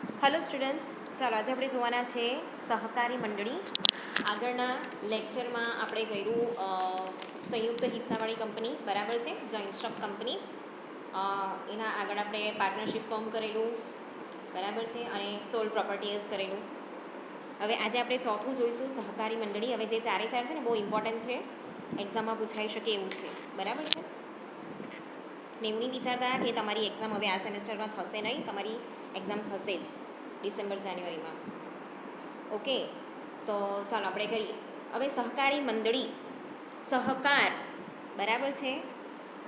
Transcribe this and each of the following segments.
Hello students, ચાલો આજે આપણે જોવાના છે સહકારી મંડળી. આગળના લેક્ચરમાં આપણે કર્યું સંયુક્ત હિસ્સાવાળી કંપની, બરાબર છે, જોઈન્ટ સ્ટોક કંપની. એના આગળ આપણે પાર્ટનરશિપ ફોર્મ કરેલું, બરાબર છે, અને સોલ પ્રોપર્ટીઝ કરેલું. હવે આજે આપણે ચોથું જોઈશું સહકારી મંડળી. હવે જે ચારે ચાર છે ને બહુ ઇમ્પોર્ટન્ટ છે, એક્ઝામમાં પૂછાઈ શકે એવું છે, બરાબર છે. ને એવું નહીં વિચારતા કે તમારી એક્ઝામ હવે આ સેમેસ્ટરમાં થશે નહીં, તમારી એક્ઝામ થશે જ ડિસેમ્બર જાન્યુઆરીમાં. ઓકે, તો ચાલો આપણે કરીએ. હવે સહકારી મંડળી, સહકાર, બરાબર છે,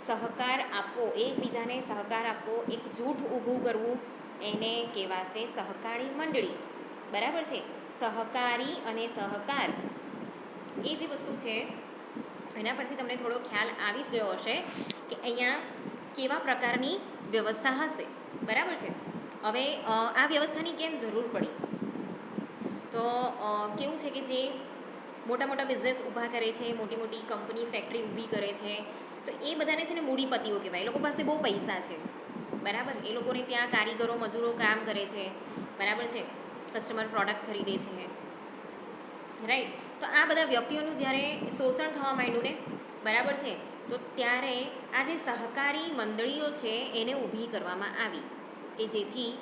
સહકાર આપવો, એકબીજાને સહકાર આપવો, એક જૂથ ઊભું કરવું, એને કહેવાશે સહકારી મંડળી, બરાબર છે. સહકારી અને સહકાર એ જે વસ્તુ છે એના પરથી તમને થોડો ખ્યાલ આવી જ ગયો હશે કે અહીંયા કેવા પ્રકારની વ્યવસ્થા હશે, બરાબર છે. હવે આ વ્યવસ્થાની કેમ જરૂર પડી? તો કેવું છે કે જે મોટા મોટા બિઝનેસ ઊભા કરે છે, મોટી મોટી કંપની ફેક્ટરી ઊભી કરે છે, તો એ બધાને છે ને મૂડીપતિઓ કહેવાય. એ લોકો પાસે બહુ પૈસા છે, બરાબર. એ લોકોને ત્યાં કારીગરો, મજૂરો કામ કરે છે, બરાબર છે, કસ્ટમર પ્રોડક્ટ ખરીદે છે, રાઈટ. તો આ બધા વ્યક્તિઓનું જ્યારે શોષણ થવા માંડ્યું ને, બરાબર છે, તો ત્યારે આ જે સહકારી મંડળીઓ છે એને ઊભી કરવામાં આવી કે જેથી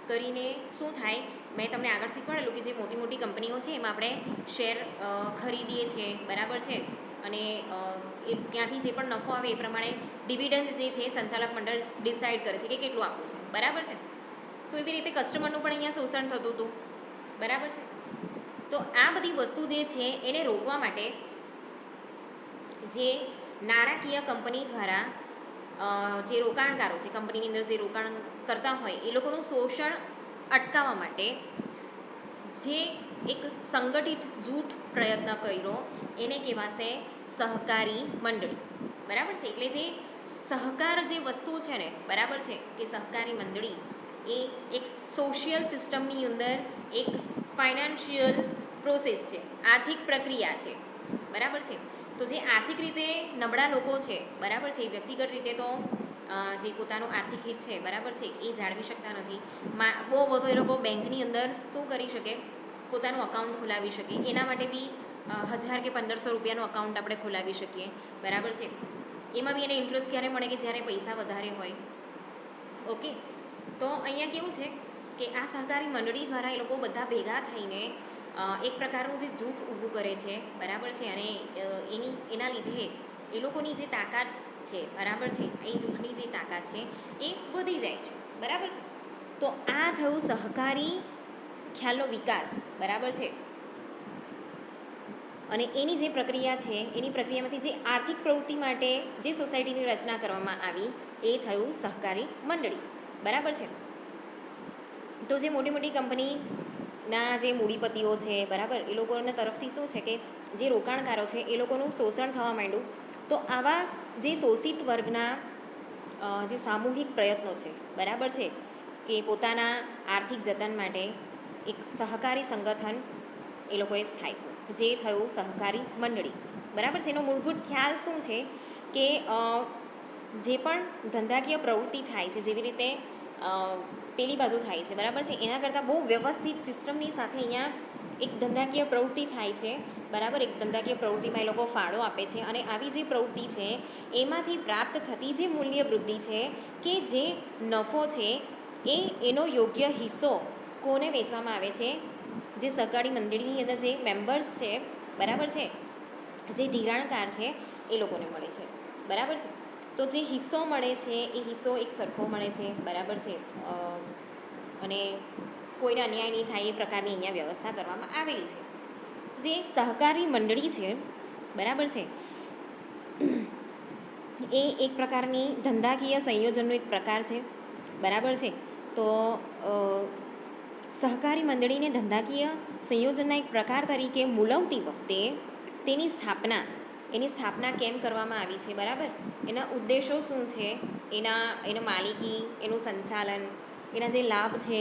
કરીને શું થાય. મેં તમને આગળ શીખવાડેલું કે જે મોટી મોટી કંપનીઓ છે એમાં આપણે શેર ખરીદીએ છીએ, બરાબર છે, અને એ ત્યાંથી જે પણ નફો આવે એ પ્રમાણે ડિવિડન્ડ જે છે સંચાલક મંડળ ડિસાઇડ કરે છે કે કેટલું આપવું છે, બરાબર છે. તો એવી રીતે કસ્ટમરનું પણ અહીંયા શોષણ થતું હતું, બરાબર છે. તો આ બધી વસ્તુ જે છે એને રોકવા માટે જે નાણાકીય કંપની દ્વારા જે રોકાણકારો છે, કંપનીની અંદર જે રોકાણ કરતા હોય એ લોકોનું શોષણ અટકાવવા માટે જે એક સંગઠિત જૂથ પ્રયત્ન કર્યો એને કહેવાશે સહકારી મંડળી, બરાબર છે. એટલે જે સહકાર જે વસ્તુ છે ને, બરાબર છે, કે સહકારી મંડળી એ એક સોશિયલ સિસ્ટમની અંદર એક ફાઇનાન્શિયલ પ્રોસેસ છે, આર્થિક પ્રક્રિયા છે, બરાબર છે. તો જે આર્થિક રીતે નબળા લોકો છે, બરાબર છે, એ વ્યક્તિગત રીતે તો જે પોતાનું આર્થિક હિત છે, બરાબર છે, એ જાળવી શકતા નથી. બહુ વધુ એ લોકો બેંકની અંદર શું કરી શકે, પોતાનું અકાઉન્ટ ખોલાવી શકે. એના માટે બી 1000 કે 1500 રૂપિયાનું અકાઉન્ટ આપણે ખોલાવી શકીએ, બરાબર છે. એમાં બી એને ઇન્ટરેસ્ટ ક્યારે મળે કે જ્યારે પૈસા વધારે હોય. ઓકે, તો અહીંયા કેવું છે કે આ સહકારી મંડળી દ્વારા એ લોકો બધા ભેગા થઈને એક પ્રકારનું જે જૂથ ઊભું કરે છે, બરાબર છે, અને એના લીધે એ લોકોની જે તાકાત છે, બરાબર છે, એ જૂથની જે તાકાત છે એ વધી જાય છે, બરાબર છે. તો આ થયું સહકારી ખ્યાલનો વિકાસ, બરાબર છે. અને એની જે પ્રક્રિયા છે એની પ્રક્રિયામાંથી જે આર્થિક પ્રવૃત્તિ માટે જે સોસાયટીની રચના કરવામાં આવી એ થયું સહકારી મંડળી, બરાબર છે. તો જે મોટી મોટી કંપનીના જે મૂડીપતિઓ છે, બરાબર, એ લોકોના તરફથી શું છે કે જે રોકાણકારો છે એ લોકોનું શોષણ થવા માંડ્યું. તો આવા જે શોષિત વર્ગના જે સામૂહિક પ્રયત્નો છે, બરાબર છે, કે પોતાના આર્થિક જતન માટે એક સહકારી સંગઠન એ લોકોએ સ્થાપ્યું, જે થયું સહકારી મંડળી, બરાબર છે. એનો મૂળભૂત ખ્યાલ શું છે કે જે પણ ધંધાકીય પ્રવૃત્તિ થાય છે, જેવી રીતે પેલી બાજુ થાય છે, બરાબર છે, એના કરતાં બહુ વ્યવસ્થિત સિસ્ટમની સાથે અહીંયા એક ધંધાકીય પ્રવૃત્તિ થાય છે, બરાબર. એક ધંધાકીય પ્રવૃત્તિમાં એ લોકો ફાળો આપે છે અને આવી જે પ્રવૃત્તિ છે એમાંથી પ્રાપ્ત થતી જે મૂલ્ય વૃદ્ધિ છે કે જે નફો છે એનો યોગ્ય હિસ્સો કોને વેચવામાં આવે છે? જે સહકારી મંડળીની અંદર જે મેમ્બર્સ છે, બરાબર છે, જે ધિરાણકાર છે એ લોકોને મળે છે, બરાબર છે. તો જે હિસ્સો મળે છે એ હિસ્સો એક સરખો મળે છે, બરાબર છે, અને કોઈને અન્યાય નહીં થાય એ પ્રકારની અહીંયા વ્યવસ્થા કરવામાં આવેલી છે. જે સહકારી મંડળી છે, બરાબર છે, એ એક પ્રકારની ધંધાકીય સંયોજનનો એક પ્રકાર છે, બરાબર છે. તો સહકારી મંડળીને ધંધાકીય સંયોજનના એક પ્રકાર તરીકે મૂલવતી વખતે એની સ્થાપના કેમ કરવામાં આવી છે, બરાબર, એના ઉદ્દેશો શું છે, એના માલિકી, એનું સંચાલન, એના જે લાભ છે,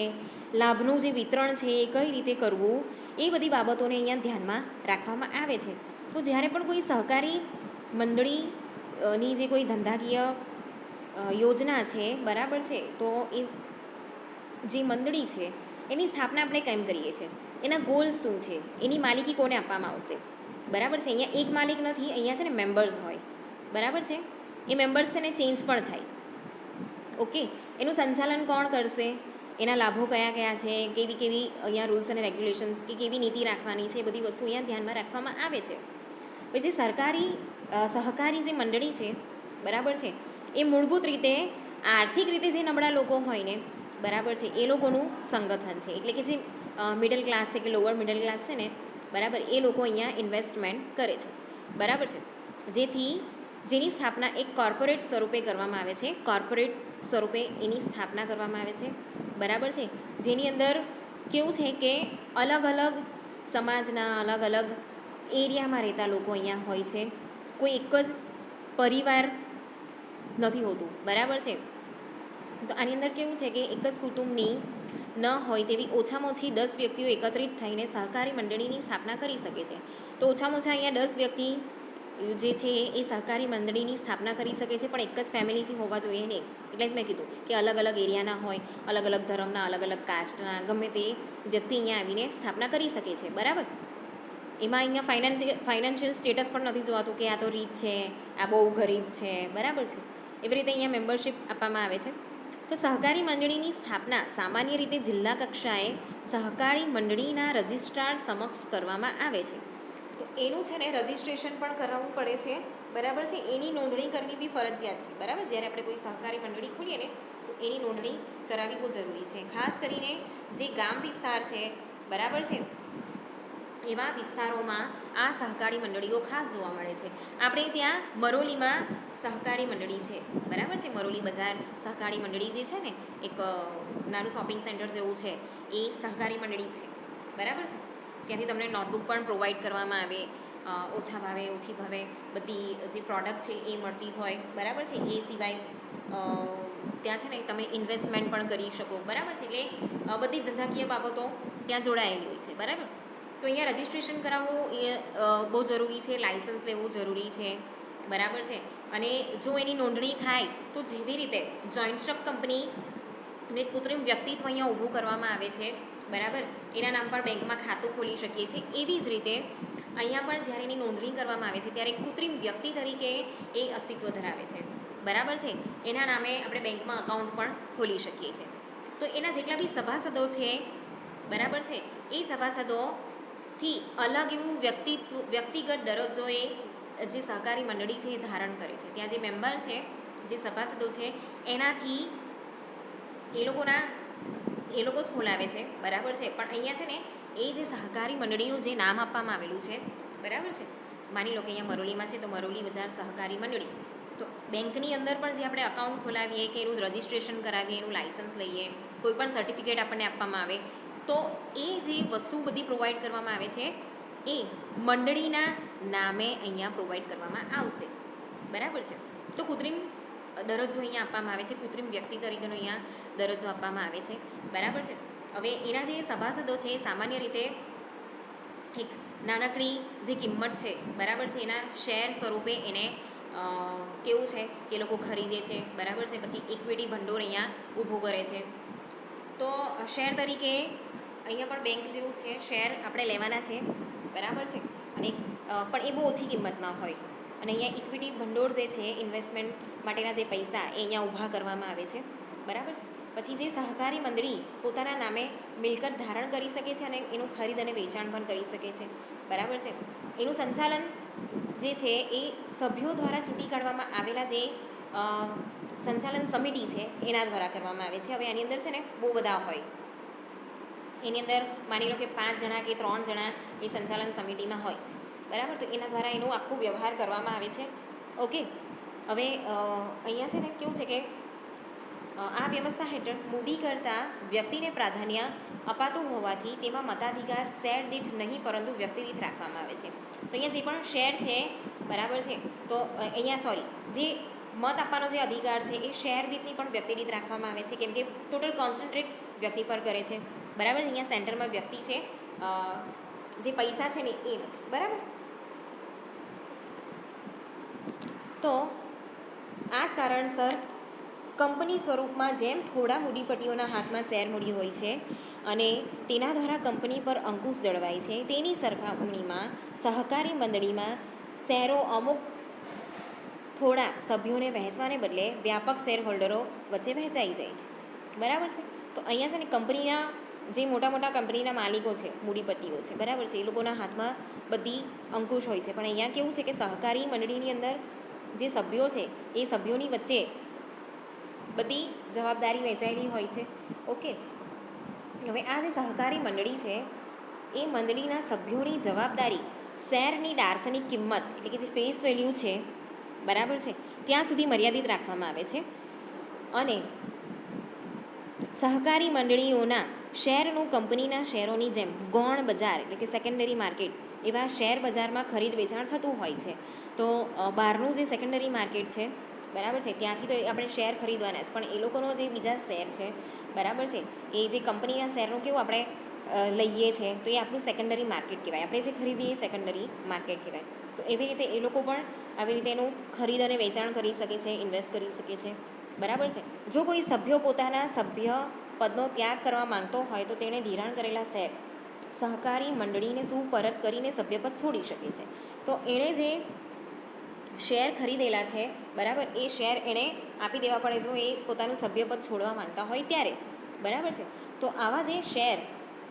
લાભનું જે વિતરણ છે એ કઈ રીતે કરવું, એ બધી બાબતોને અહીંયા ધ્યાનમાં રાખવામાં આવે છે. તો જ્યારે પણ કોઈ સહકારી મંડળીની જે કોઈ ધંધાકીય યોજના છે, બરાબર છે, તો એ જે મંડળી છે એની સ્થાપના આપણે કેમ કરીએ છીએ, એના ગોલ્સ શું છે, એની માલિકી કોને આપવામાં આવશે, બરાબર છે. અહીંયા એક માલિક નથી, અહીંયા છે ને મેમ્બર્સ હોય, બરાબર છે. એ મેમ્બર્સ છે ને ચેન્જ પણ થાય. ઓકે, એનું સંચાલન કોણ કરશે, એના લાભો કયા કયા છે, કેવી કેવી અહીંયા રૂલ્સ અને રેગ્યુલેશન્સ કે કેવી નીતિ રાખવાની છે, એ બધી વસ્તુ અહીંયા ધ્યાનમાં રાખવામાં આવે છે. પછી સહકારી જે મંડળી છે, બરાબર છે, એ મૂળભૂત રીતે આર્થિક રીતે જે નબળા લોકો હોય ને, બરાબર છે, એ લોકોનું સંગઠન છે. એટલે કે જે મિડલ ક્લાસ છે કે લોઅર મિડલ ક્લાસ છે ને, બરાબર, એ લોકો અહીંયા ઇન્વેસ્ટમેન્ટ કરે છે, બરાબર છે. જેની સ્થાપના એક કોર્પોરેટ સ્વરૂપે કરવામાં આવે છે, કોર્પોરેટ સ્વરૂપે એની સ્થાપના કરવામાં આવે છે, બરાબર છે. જેની અંદર કેવું છે કે અલગ અલગ સમાજના અલગ અલગ એરિયામાં રહેતા લોકો અહીંયા હોય છે, કોઈ એક જ પરિવાર નથી હોતું, બરાબર છે. તો આની અંદર કેવું છે કે એક જ કુટુંબની ન હોય તેવી ઓછામાં ઓછી 10 વ્યક્તિઓ એકત્રિત થઈને સહકારી મંડળીની સ્થાપના કરી શકે છે. તો ઓછામાં ઓછા અહીંયા 10 વ્યક્તિ જે છે એ સહકારી મંડળીની સ્થાપના કરી શકે છે, પણ એક જ ફેમિલીથી હોવા જોઈએ નહીં. એટલે જ મેં કીધું કે અલગ અલગ એરિયાના હોય, અલગ અલગ ધર્મના, અલગ અલગ કાસ્ટના, ગમે તે વ્યક્તિ અહીંયા આવીને સ્થાપના કરી શકે છે, બરાબર. એમાં અહીંયા ફાઇનાન્શિયલ સ્ટેટસ પણ નથી જોવાતું કે આ તો રીચ છે, આ બહુ ગરીબ છે, બરાબર છે. એવી રીતે અહીંયા મેમ્બરશિપ આપવામાં આવે છે. તો સહકારી મંડળીની સ્થાપના સામાન્ય રીતે જિલ્લા કક્ષાએ સહકારી મંડળીના રજિસ્ટ્રાર સમક્ષ કરવામાં આવે છે. તો એનું છે ને રજિસ્ટ્રેશન પણ કરાવવું પડે છે, બરાબર છે. એની નોંધણી કરવી બી ફરજિયાત છે, બરાબર. જ્યારે આપણે કોઈ સહકારી મંડળી ખોલીએ ને તો એની નોંધણી કરાવવી બહુ જરૂરી છે. ખાસ કરીને જે ગામ વિસ્તાર છે, બરાબર છે, એવા વિસ્તારોમાં આ સહકારી મંડળીઓ ખાસ જોવા મળે છે. આપણે ત્યાં મરોલીમાં સહકારી મંડળી છે, બરાબર છે. મરોલી બજાર સહકારી મંડળી જે છે ને, એક નાનું શોપિંગ સેન્ટર જેવું છે, એ સહકારી મંડળી છે, બરાબર છે. ત્યાંથી તમને નોટબુક પણ પ્રોવાઈડ કરવામાં આવે, ઓછા ભાવે ઓછી ભાવે બધી જે પ્રોડક્ટ છે એ મળતી હોય, બરાબર છે. એ સિવાય ત્યાં છે ને તમે ઇન્વેસ્ટમેન્ટ પણ કરી શકો, બરાબર છે. એટલે બધી ધંધાકીય બાબતો ત્યાં જોડાયેલી હોય છે, બરાબર. તો અહીંયા રજિસ્ટ્રેશન કરાવવું એ બહુ જરૂરી છે, લાઇસન્સ લેવું જરૂરી છે, બરાબર છે. અને જો એની નોંધણી થાય તો જેવી રીતે જોઈન્ટ સ્ટોક કંપની ને કૃત્રિમ વ્યક્તિત્વ અહીંયા ઊભું કરવામાં આવે છે, બરાબર, એના નામ પર બેંકમાં ખાતું ખોલી શકીએ છીએ, એવી જ રીતે અહીંયા પણ જ્યારે એની નોંધણી કરવામાં આવે છે ત્યારે કૃત્રિમ વ્યક્તિ તરીકે એ અસ્તિત્વ ધરાવે છે, બરાબર છે. એના નામે આપણે બેંકમાં અકાઉન્ટ પણ ખોલી શકીએ છીએ. તો એના જેટલા બી સભાસદો છે, બરાબર છે, એ સભાસદોથી અલગ એવું વ્યક્તિગત દરજ્જો એ જે સહકારી મંડળી છે એ ધારણ કરે છે. ત્યાં જે મેમ્બર છે, જે સભાસદો છે, એનાથી એ લોકો જ ખોલાવે છે, બરાબર છે. પણ અહીંયા છે ને એ જે સહકારી મંડળીનું જે નામ આપવામાં આવેલું છે, બરાબર છે. માની લો કે અહીંયા મરોલીમાં છે તો મરોલી બજાર સહકારી મંડળી. તો બેંકની અંદર પણ જે આપણે અકાઉન્ટ ખોલાવીએ કે એનું રજિસ્ટ્રેશન કરાવીએ, એનું લાઇસન્સ લઈએ, કોઈ પણ સર્ટિફિકેટ આપણને આપવામાં આવે, તો એ જે વસ્તુ બધી પ્રોવાઈડ કરવામાં આવે છે એ મંડળીના નામે અહીંયા પ્રોવાઈડ કરવામાં આવશે, બરાબર છે. તો કૃત્રિમ દરજ્જો અહીંયા આપવામાં આવે છે, કૃત્રિમ વ્યક્તિ તરીકેનો અહીંયા દરજ્જો આપવામાં આવે છે, બરાબર છે. હવે એના જે સભાસદો છે એ સામાન્ય રીતે એક નાનકડી જે કિંમત છે, બરાબર છે, એના શેર સ્વરૂપે એને કેવું છે કે લોકો ખરીદે છે, બરાબર છે. પછી ઇક્વિટી ભંડોળ અહીંયા ઊભું કરે છે. તો શેર તરીકે અહીંયા પણ બેંક જેવું છે, શેર આપણે લેવાના છે, બરાબર છે. અને પણ એ બહુ ઓછી કિંમતના હોય. અને અહીંયા ઇક્વિટી ભંડોળ જે છે, ઇન્વેસ્ટમેન્ટ માટેના જે પૈસા એ અહીંયા ઊભા કરવામાં આવે છે, બરાબર છે. પછી જે સહકારી મંડળી પોતાના નામે મિલકત ધારણ કરી શકે છે અને એનું ખરીદ અને વેચાણ પણ કરી શકે છે, બરાબર છે. એનું સંચાલન જે છે એ સભ્યો દ્વારા ચૂંટી કાઢવામાં આવેલા જે સંચાલન સમિતિ છે એના દ્વારા કરવામાં આવે છે. હવે આની અંદર છે ને બહુ બધા હોય, એની અંદર માની લો કે 5 જણા કે 3 જણા એ સંચાલન સમિતિમાં હોય છે, બરાબર. તો એના દ્વારા એનો આખો વ્યવહાર કરવામાં આવે છે, ઓકે. હવે અહીંયા છે ને કેવું છે કે આ વ્યવસ્થા હેઠળ મૂડી કરતાં વ્યક્તિને પ્રાધાન્ય અપાતું હોવાથી તેમાં મતાધિકાર શેર દીઠ નહીં પરંતુ વ્યક્તિ દીઠ રાખવામાં આવે છે. તો અહીંયા જે પણ શેર છે, બરાબર છે, તો અહીંયા જે મત આપવાનો જે અધિકાર છે એ શેર દીઠની પણ વ્યક્તિ દીઠ રાખવામાં આવે છે, કેમ કે ટોટલ કોન્સન્ટ્રેટ વ્યક્તિ પર કરે છે, બરાબર. અહીંયા સેન્ટરમાં વ્યક્તિ છે, જે પૈસા છે ને એ નથી, બરાબર. તો આ જ કારણસર કંપની સ્વરૂપમાં જેમ થોડા મૂડીપતિઓના હાથમાં શેર મૂડી હોય છે અને તેના દ્વારા કંપની પર અંકુશ જળવાય છે, તેની સરખામણીમાં સહકારી મંડળીમાં શેરો અમુક થોડા સભ્યોને વહેંચવાને બદલે વ્યાપક શેર હોલ્ડરો વચ્ચે વહેંચાઈ જાય છે. બરાબર છે. તો અહીંયા છે ને કંપનીના જે મોટા મોટા કંપનીના માલિકો છે, મૂડીપતિઓ છે, બરાબર છે, એ લોકોના હાથમાં બધી અંકુશ હોય છે. પણ અહીંયા કેવું છે કે સહકારી મંડળીની અંદર જે સભ્યો છે એ સભ્યોની વચ્ચે બધી જવાબદારી વહેંચાયેલી હોય છે. ઓકે. હવે આ જે સહકારી મંડળી છે એ મંડળીના સભ્યોની જવાબદારી શેરની દાર્શનિક કિંમત એટલે કે જે ફેસ વેલ્યુ છે, બરાબર છે, ત્યાં સુધી મર્યાદિત રાખવામાં આવે છે અને સહકારી મંડળીઓના શેરનું કંપનીના શેરોની જેમ ગૌણ બજાર એટલે કે સેકન્ડરી માર્કેટ એવા શેર બજારમાં ખરીદ વેચાણ થતું હોય છે. તો બહારનું જે સેકન્ડરી માર્કેટ છે, બરાબર છે, ત્યાંથી તો આપણે શેર ખરીદવાના જ, પણ એ લોકોનો જે બીજા શેર છે, બરાબર છે, એ જે કંપનીના શેરનું કેવું આપણે લઈએ છીએ તો એ આપણું સેકન્ડરી માર્કેટ કહેવાય. આપણે જે ખરીદીએ એ સેકન્ડરી માર્કેટ કહેવાય. તો એવી રીતે એ લોકો પણ આવી રીતે એનું ખરીદ અને વેચાણ કરી શકે છે, ઇન્વેસ્ટ કરી શકે છે. બરાબર છે. જો કોઈ સભ્યો પોતાના સભ્ય પદનો ત્યાગ કરવા માંગતો હોય તો તેણે ધિરાણ કરેલા શેર સહકારી મંડળીને સુપરત કરીને સભ્યપદ છોડી શકે છે. તો એણે જે શેર ખરીદેલા છે, બરાબર, એ શેર એણે આપી દેવા પડે જો એ પોતાનું સભ્યપદ છોડવા માંગતા હોય ત્યારે. બરાબર છે. તો આવા જે શેર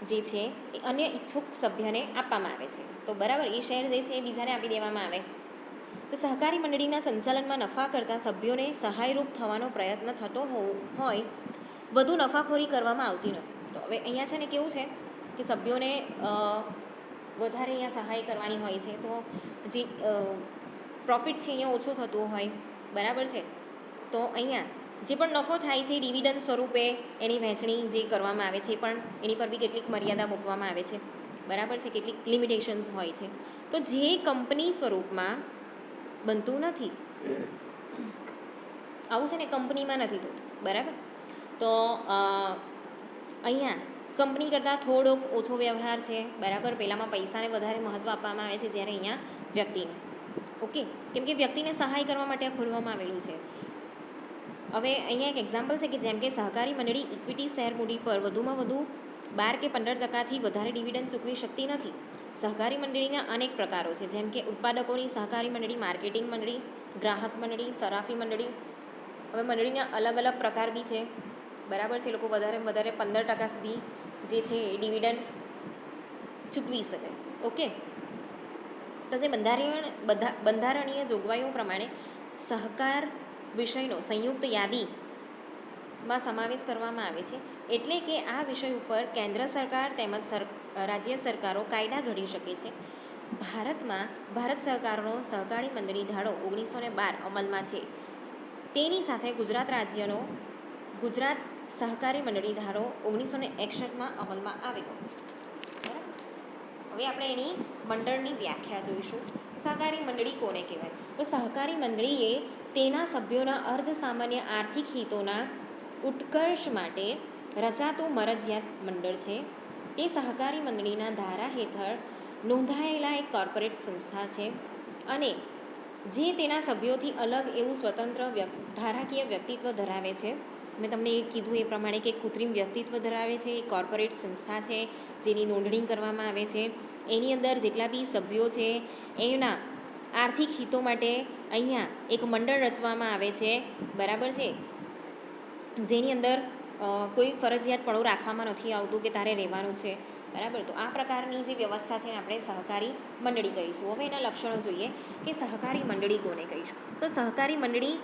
જે છે એ અન્ય ઈચ્છુક સભ્યને આપવામાં આવે છે. તો બરાબર, એ શેર જે છે એ બીજાને આપી દેવામાં આવે. તો સહકારી મંડળીના સંચાલનમાં નફા કરતા સભ્યોને સહાયરૂપ થવાનો પ્રયત્ન થતો હોય વધુ નફાખોરી કરવામાં આવતી નથી. તો હવે અહીંયા છે ને કેવું છે કે સભ્યોને વધારે અહીંયા સહાય કરવાની હોય છે, તો જે પ્રોફિટ છે અહીંયા ઓછું થતું હોય, બરાબર છે, તો અહીંયા જે પણ નફો થાય છે ડિવિડન્ડ સ્વરૂપે એની વહેંચણી જે કરવામાં આવે છે પણ એની પર બી કેટલીક મર્યાદા મૂકવામાં આવે છે, બરાબર છે, કેટલીક લિમિટેશન્સ હોય છે. તો જે કંપની સ્વરૂપમાં બનતું નથી, આવું છે ને કંપનીમાં નથી થતું, બરાબર. તો અહીંયા કંપની કરતાં થોડોક ઓછો વ્યવહાર છે, બરાબર. પહેલાંમાં પૈસાને વધારે મહત્ત્વ આપવામાં આવે છે જ્યારે અહીંયા વ્યક્તિને. ઓકે. કેમ કે વ્યક્તિને સહાય કરવા માટે આ ખોલવામાં આવેલું છે. હવે અહીંયા એક એક્ઝામ્પલ છે કે જેમ કે સહકારી મંડળી ઇક્વિટી શેર મૂડી પર વધુમાં વધુ 12 કે 15% વધારે ડિવિડન્ડ ચૂકવી શકતી નથી. સહકારી મંડળીના અનેક પ્રકારો છે, જેમ કે ઉત્પાદકોની સહકારી મંડળી, માર્કેટિંગ મંડળી, ગ્રાહક મંડળી, સરાફી મંડળી. હવે મંડળીના અલગ અલગ પ્રકાર બી છે, બરાબર છે. લોકો વધારે 15% સુધી જે છે એ ડિવિડન્ડ ચૂકવી શકે. ઓકે. તો જે બંધારણીય જોગવાઈઓ પ્રમાણે સહકાર વિષયનો સંયુક્ત યાદીમાં સમાવેશ કરવામાં આવે છે. એટલે કે આ વિષય ઉપર કેન્દ્ર સરકાર તેમજ રાજ્ય સરકારો કાયદા ઘડી શકે છે. ભારતમાં ભારત સરકારનો સહકારી મંડળી ધારો 1912 અમલમાં છે. તેની સાથે ગુજરાત રાજ્યનો ગુજરાત સહકારી મંડળી ધારો 1961માં અમલમાં આવેલો. બરાબર. હવે આપણે એની મંડળની વ્યાખ્યા જોઈશું. સહકારી મંડળી કોને કહેવાય? તો સહકારી મંડળી એ તેના સભ્યોના અર્ધ સામાન્ય આર્થિક હિતોના ઉત્કર્ષ માટે રચાતું મરજિયાત મંડળ છે. તે સહકારી મંડળીના ધારા હેઠળ નોંધાયેલા એક કોર્પોરેટ સંસ્થા છે અને જે તેના સભ્યોથી અલગ એવું સ્વતંત્ર ધારાકીય વ્યક્તિત્વ ધરાવે છે. મેં તમને એ કીધું એ પ્રમાણે કે કૃત્રિમ વ્યક્તિત્વ ધરાવે છે. એ કોર્પોરેટ સંસ્થા છે જેની નોંધણી કરવામાં આવે છે. એની અંદર જેટલા બી સભ્યો છે એના આર્થિક હિતો માટે અહીંયા એક મંડળ રચવામાં આવે છે, બરાબર છે, જેની અંદર કોઈ ફરજિયાતપણું રાખવામાં નથી આવતું કે તારે રહેવાનું છે, બરાબર. તો આ પ્રકારની જે વ્યવસ્થા છે આપણે સહકારી મંડળી કહીશું. હવે એના લક્ષણો જોઈએ કે સહકારી મંડળી કોને કહીશું. તો સહકારી મંડળી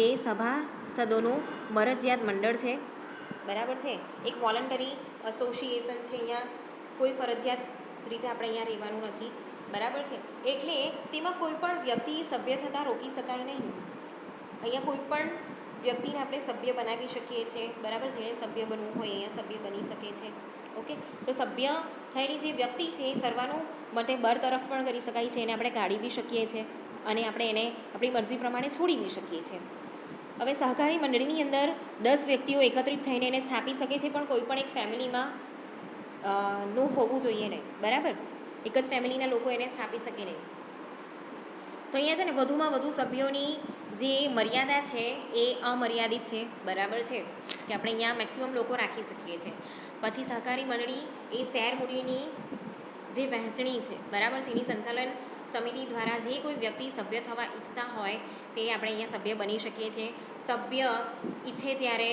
એ સભાસદોનું મરજિયાત મંડળ છે, બરાબર છે. એક વોલન્ટરી એસોસિએશન છે. અહીંયા કોઈ ફરજિયાત રીતે આપણે અહીંયા રહેવાનું નથી, બરાબર છે. એટલે તેમાં કોઈ પણ વ્યક્તિ સભ્ય થતાં રોકી શકાય નહીં. અહીંયા કોઈ પણ વ્યક્તિને આપણે સભ્ય બનાવી શકીએ છીએ, બરાબર. જેને સભ્ય બનવું હોય અહીંયા સભ્ય બની શકે છે. ઓકે. તો સભ્ય થયેલી જે વ્યક્તિ છે એ સર્વાનું માટે બરતરફ પણ કરી શકાય છે. એને આપણે કાઢી બી શકીએ છીએ અને આપણે એને આપણી મરજી પ્રમાણે છોડી બી શકીએ છીએ. હવે સહકારી મંડળીની અંદર 10 વ્યક્તિઓ એકત્રિત થઈને એને સ્થાપી શકે છે, પણ કોઈ પણ એક ફેમિલીમાં નું હોવું જોઈએ નહીં, બરાબર. એક જ ફેમિલીના લોકો એને સ્થાપી શકે નહીં. તો અહીંયા છે ને વધુમાં વધુ સભ્યોની જે મર્યાદા છે એ અમર્યાદિત છે, બરાબર છે, કે આપણે અહીંયા મેક્સિમમ લોકો રાખી શકીએ છીએ. પછી સહકારી મંડળી એ શેર મૂડીની જે વહેંચણી છે, બરાબર છે, એની સંચાલન સમિતિ દ્વારા જે કોઈ વ્યક્તિ સભ્ય થવા ઈચ્છતા હોય તે આપણે અહીંયા સભ્ય બની શકીએ છીએ. સભ્ય ઈચ્છે ત્યારે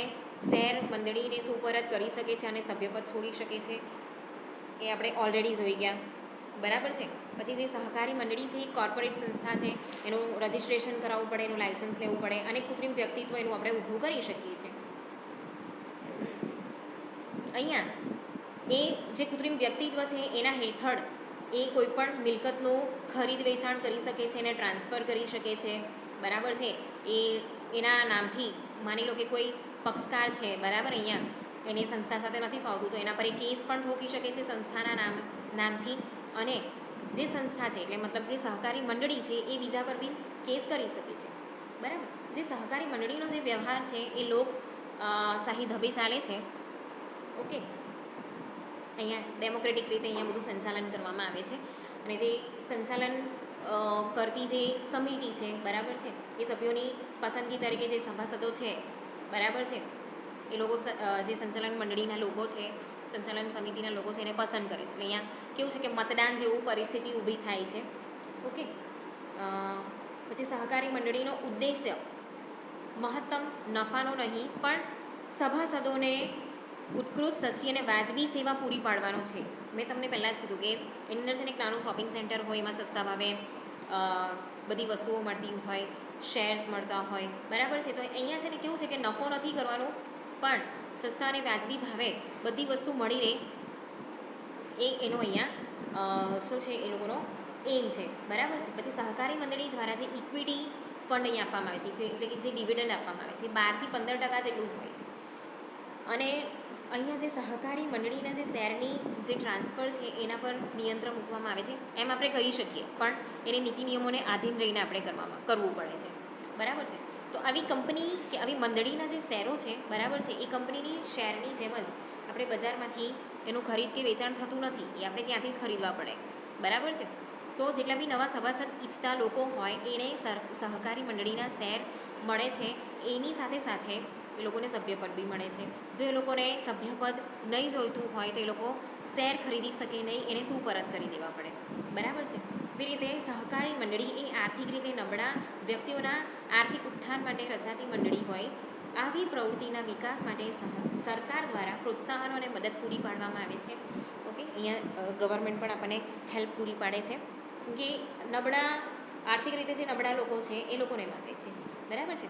શેર મંડળીને સુપરત કરી શકે છે અને સભ્યપદ છોડી શકે છે, એ આપણે ઓલરેડી જોઈ ગયા, બરાબર છે. પછી જે સહકારી મંડળી છે એ કોર્પોરેટ સંસ્થા છે, એનું રજિસ્ટ્રેશન કરાવવું પડે, એનું લાઇસન્સ લેવું પડે અને કૃત્રિમ વ્યક્તિત્વ એનું આપણે ઊભું કરી શકીએ છીએ. અહીંયા એ જે કૃત્રિમ વ્યક્તિત્વ છે એના હેઠળ એ કોઈ પણ મિલકતનું ખરીદ વેચાણ કરી શકે છે અને ટ્રાન્સફર કરી શકે છે, બરાબર છે. એના નામથી માની લો કે કોઈ પક્ષકાર છે, બરાબર, અહીંયા એની સંસ્થા સાથે નથી ફાવતું તો એના પર એ કેસ પણ ઠોકી શકે છે સંસ્થાના નામથી. અને જે સંસ્થા છે એટલે મતલબ જે સહકારી મંડળી છે એ બીજા પર બી કેસ કરી શકે છે, બરાબર. જે સહકારી મંડળીનો જે વ્યવહાર છે એ શાહી ઢબે ચાલે છે, ઓકે. અહીંયા ડેમોક્રેટિક રીતે અહીંયા બધું સંચાલન કરવામાં આવે છે અને જે સંચાલન કરતી જે સમિતિ છે, બરાબર છે, એ સભ્યોની પસંદગી તરીકે જે સભાસદો છે, બરાબર છે, એ લોકો જે સંચાલન મંડળીના લોકો છે, સંચાલન સમિતિના લોકો છે એને પસંદ કરે છે. અહીંયા કેવું છે કે મતદાન જેવું પરિસ્થિતિ ઊભી થાય છે, ઓકે. પછી સહકારી મંડળીનો ઉદ્દેશ્ય મહત્તમ નફાનો નહીં પણ સભાસદોને ઉત્કૃષ્ટ, સસ્તી અને વાજબી સેવા પૂરી પાડવાનો છે. મેં તમને પહેલાં જ કીધું કે એની અંદર છે ને એક નાનું શોપિંગ સેન્ટર હોય, એમાં સસ્તા ભાવે બધી વસ્તુઓ મળતી હોય, શેર્સ મળતા હોય, બરાબર છે. તો અહીંયા છે ને કેવું છે કે નફો નથી કરવાનો પણ સસ્તા અને વાજબી ભાવે બધી વસ્તુ મળી રહે એ એનો અહીંયા શું છે એ લોકોનો એમ છે, બરાબર છે. પછી સહકારી મંડળી દ્વારા જે ઇક્વિટી ફંડ અહીંયા આપવામાં આવે છે, એટલે કે જે ડિવિડન્ડ આપવામાં આવે છે 12% થી 15% જેટલું જ હોય છે. અને અહીંયા જે સહકારી મંડળીના જે શેરની જે ટ્રાન્સફર છે એના પર નિયંત્રણ મૂકવામાં આવે છે. એમ આપણે કરી શકીએ પણ એને નીતિ નિયમોને આધીન રહીને આપણે કરવું પડે છે, બરાબર છે. તો આવી કંપની કે આવી મંડળીના જે શેરો છે, બરાબર છે, એ કંપનીની શેરની જેમ જ આપણે બજારમાંથી એનું ખરીદ કે વેચાણ થતું નથી, એ આપણે ત્યાંથી જ ખરીદવા પડે, બરાબર છે. તો જેટલા બી નવા સભાસદ ઈચ્છતા લોકો હોય એને સહકારી મંડળીના શેર મળે છે, એની સાથે સાથે એ લોકોને સભ્યપદ બી મળે છે. જો એ લોકોને સભ્યપદ નહીં જોઈતું હોય તો એ લોકો શેર ખરીદી શકે નહીં, એને સુપરત કરી દેવા પડે, બરાબર છે. એવી રીતે સહકારી મંડળી એ આર્થિક રીતે નબળા વ્યક્તિઓના આર્થિક ઉત્થાન માટે રચાતી મંડળી હોય. આવી પ્રવૃત્તિના વિકાસ માટે સરકાર દ્વારા પ્રોત્સાહનો અને મદદ પૂરી પાડવામાં આવે છે, ઓકે. અહીંયા ગવર્મેન્ટ પણ આપણને હેલ્પ પૂરી પાડે છે કે નબળા આર્થિક રીતે જે નબળા લોકો છે એ લોકોને માટે છે, બરાબર છે.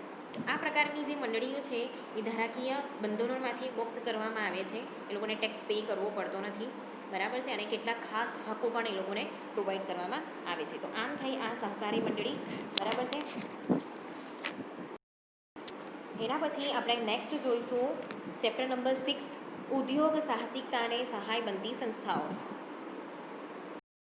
આ પ્રકારની જે મંડળીઓ છે એ ધારાકીય બંધનોમાંથી મુક્ત કરવામાં આવે છે, એ લોકોને ટેક્સ પે કરવો પડતો નથી, બરાબર છે. અને કેટલાક ખાસ હકો પણ એ લોકોને પ્રોવાઈડ કરવામાં આવે છે. તો આમ થઈ આ સહકારી મંડળી, બરાબર છે. એના પછી આપણે નેક્સ્ટ જોઈશું ચેપ્ટર નંબર 6 ઉદ્યોગ સાહસિકતા અને સહાય બનતી સંસ્થાઓ.